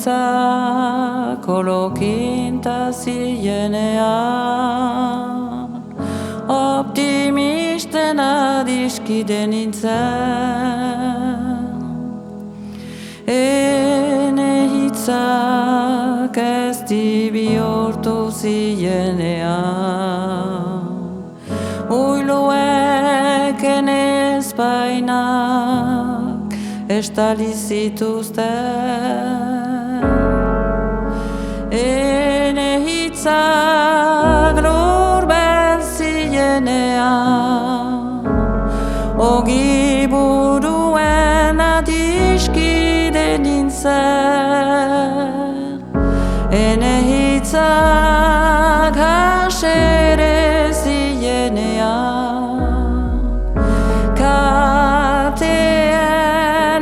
hitza kolokinta zienean, optimisten adiskide nintzen. Ene hitzak ez bihurtu zienean, uiluek enez bainak estali zituzten. Ene hitzak lurben zienean, ogi buruen adiskide nintzen. Ene hitzak hasere zienean, katean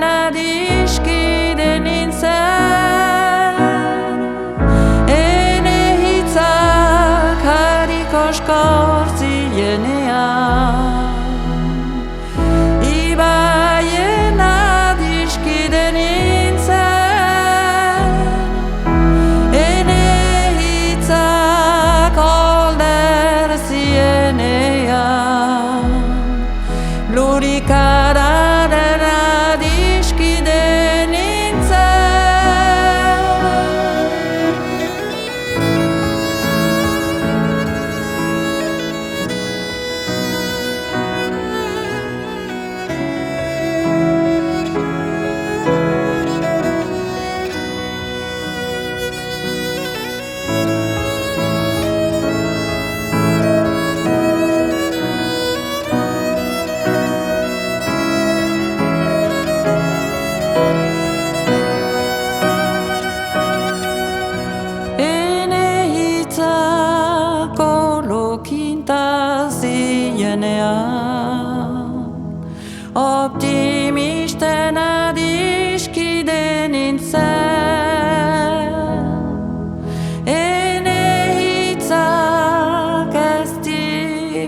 adiskide nintzen. Ene hitzak harikoskor zienean, ibaien adiskide nintzen. Ene hitzak older zienean, lurikararen adiskide kolokinta zienean, optimisten adiskide nintzen. Ene hitzak ez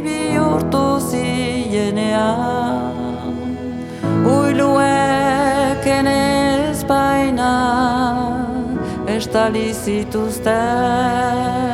bihurtu zienean, uiluek enez baina estali zituzten.